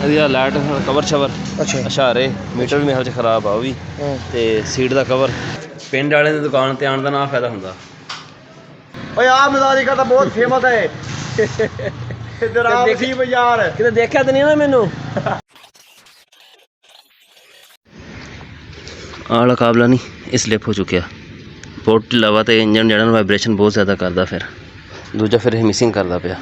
Light cover shower अच्छा इशारे metre भी मेरे खराब आ भी ते सीट का कवर पिंड वाले की दुकान ते आने का ना फायदा हुंदा। ओए आ मज़ारी का तो बहुत फेमस है इधर आ सी बाजार किते देखा तो नहीं ना मैनू आला काबला नहीं स्लिप हो चुकिया बहुत ढिला तो इंजन जड़ा वाइब्रेशन बहुत ज़्यादा करता फिर दूजा फिर मिसिंग करता पाया।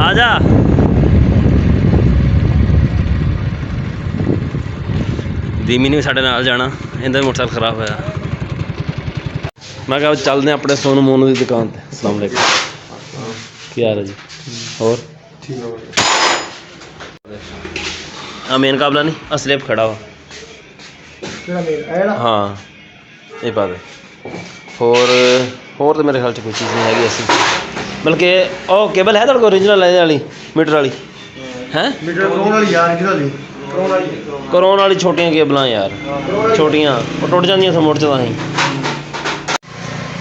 आजा दीमी ने साढ़े नाल जाना इनका मोटरसाइकिल खराब होया। मैं कहा चलते अपने सोनू मोनू की दुकान पर। अस्सलाम वालेकुम क्या हाल है जी और मेन काबला नहीं स्लिप खड़ा वा हाँ ये बात है होर तो मेरे ख्याल कोई चीज़ नहीं हैगी ऐसी बल्कि ओ केबल है तेरे को ओरिजिनल है वाली मीटर वाली हैं करोन वाली छोटियां केबल यार छोटियां वो टुट जांदियां थे मुड़ च तां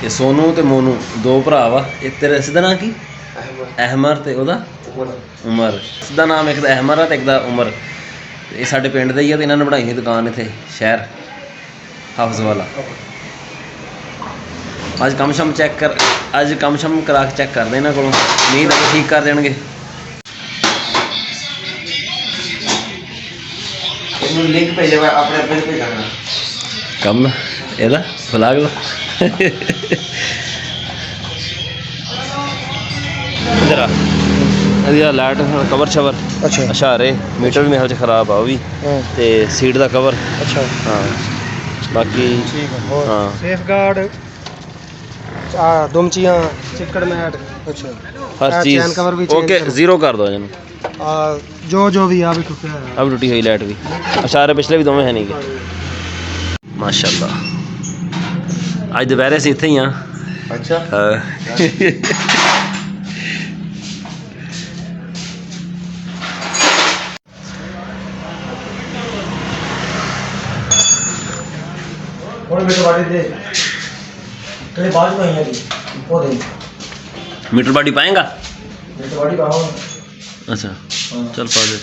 ये सोनू ते मोनू दो भरा वा एक तेरे सिद्धा नाम की अहमर ते ओदा उमर सिद्धा नाम एक दा अहमर है ते एक दा उमर ये साडे पिंड दे ही है ते इन्हां ने बनाई ही दुकान इत्थे शहर हाफिज वाला। अज कम शम चेक कर अज कम शम करा के चेक करते इन्हों को नहीं तो ठीक कर देंगे। लिंक भेजे अपने अपने भेजना कम एदा बुला लो इधर आ लाइट कवर शवर अच्छा इशारे मीटर भी मेरे खराब आ भी ते सीट का कवर अच्छा हाँ बाकी ठीक है और हाँ सेफ गार्ड दुमचियां चिकड़ मैट अच्छा हर चीज़ कवर भी ओके जीरो कर दो जन जो भी अभी टूटे हैं अब टूटी हुई लाइट भी इशारे पिछले भी दोवें है नहीं गए माशाल्लाह आज दोपहरे से इत्थे ही हाँ अच्छा मीटर बाडी पाएगा अच्छा हाँ। चल पा दे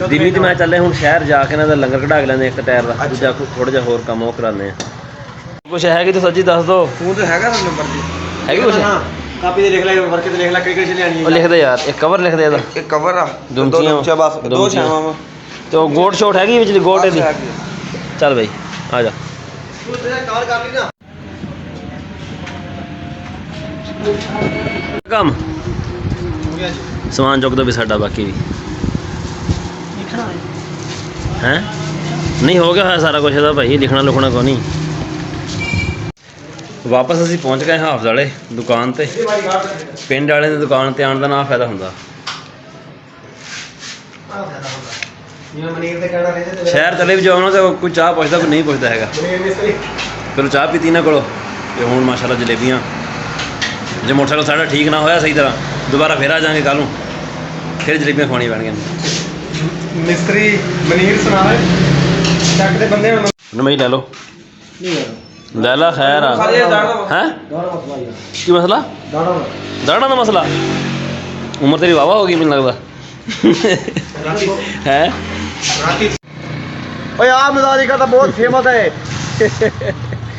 दिल्ली तो मैं चले हूँ शहर जाके ना लंगर कढ़ा के लेने एक टायर का दूजा थोड़ा जहा होर काम वो कराने कुछ है कि तो सच्ची दस दो फोन तो हैगा नंबर दी है कि कुछ कापी दे लिख ले वर्क ते लिख ले कई चले आनी लिख दे यार एक कवर लिख दे दा एक कवर आ दुमचियां बस दो छावां तो गोट शोट हैगी विचली गोट दी चल भाई आ जा तू कार कर ली ना काम समान चुक दो भी साडा बाकी भी हैं नहीं हो गया सारा कुछ ਇਹਦਾ भाई लिखना लुखना को नहीं। वापस असीं पहुँच गए हाफिज़ वाले दुकान ते पिंड वाले की दुकान ते आने का ना फायदा हुंदा शहर चले भी जाओ ना तो कोई चाह पुछदा कोई नहीं पुछदा हैगा फिर चाह पीती ना को हुण माशाल्लाह जलेबियां जो मोटरसाइकिल साढ़ा ठीक ना होया सही तरह दोबारा फिर आ जाएंगे कल फिर जलेबियां खवानी पैणगियां मिस्त्री मनीर सुना चक दे बंदे नमई ले लो ले ला खैर है की मसला दाड़ा का मसला उम्र तेरी वावा होगी मैनूं लगदा है ओए आ मज़ारी का तो बहुत फेमस है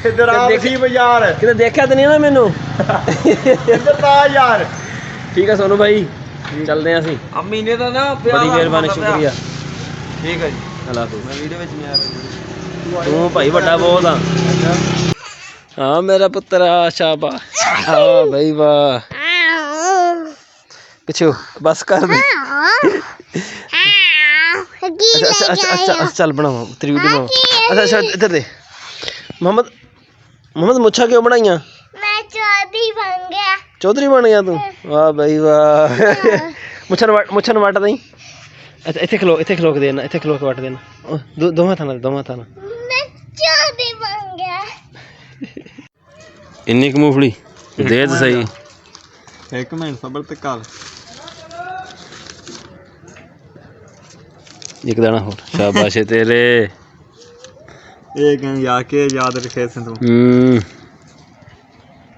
इधर आ सी बाजार किते देखा तो नहीं ना मैनू इधर ता यार ठीक है सोनू भाई चलते हैं असीं अम्मी ने तो ना बड़ी मेहरबानी शुक्रिया ठीक है जी अल्लाह हाफिज़ मैं वीडियो में नहीं आ रहा तू भाई बड़ा बहुत हाँ हाँ मेरा पुत्र शाबा हाँ भाई वाह पिछू बस कर दे अच्छा चल बनाओ तेरी वीडियो बनाओ अच्छा इधर दे मोहम्मद मुच्छा क्यों बनाइया मैं चौधरी बन गया तू वाह भाई वाह मुच्छन वट दई अच्छा इत्थे खलो के देना इत्थे खलो के वट देना दोवां थाना मैं चौधरी बन गया इन्नी क मूंगफली दे तो सही एक मिनट सबर ते कर एक दाना होर शाबाश है तेरे एक जाके याद रखे तू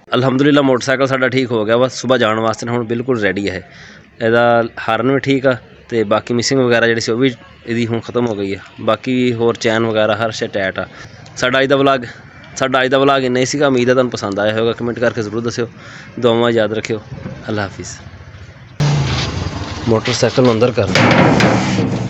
ਅਲਹਮਦੁਲਿਲਾ ਮੋਟਰਸਾਈਕਲ ਸਾਡਾ ਠੀਕ ਹੋ ਗਿਆ ਵਾ ਸਵੇਰ ਜਾਣ ਵਾਸਤੇ ਹੁਣ ਬਿਲਕੁਲ ਰੈਡੀ ਹੈ ਇਹਦਾ ਹਾਰਨ ਵੀ ਠੀਕ ਆ ਤੇ ਬਾਕੀ ਮਿਸਿੰਗ ਵਗੈਰਾ ਜਿਹੜੀ ਸੀ ਉਹ ਵੀ ਇਹਦੀ ਹੁਣ ਖਤਮ ਹੋ ਗਈ ਹੈ ਬਾਕੀ ਹੋਰ ਚੈਨ ਵਗੈਰਾ ਹਰ ਸ਼ੇ ਟੈਟ ਆ ਸਾਡਾ ਅੱਜ ਦਾ ਵਲੌਗ ਇੰਨਾ ਹੀ ਸੀਗਾ ਉਮੀਦ ਹੈ ਤੁਹਾਨੂੰ ਪਸੰਦ ਆਇਆ ਹੋਵੇਗਾ ਕਮੈਂਟ ਕਰਕੇ ਜ਼ਰੂਰ ਦੱਸਿਓ ਦੁਆਵਾਂ ਯਾਦ ਰੱਖਿਓ ਅੱਲਾ ਹਾਫਿਜ਼ ਮੋਟਰਸਾਈਕਲ ਨੂੰ ਅੰਦਰ ਕਰ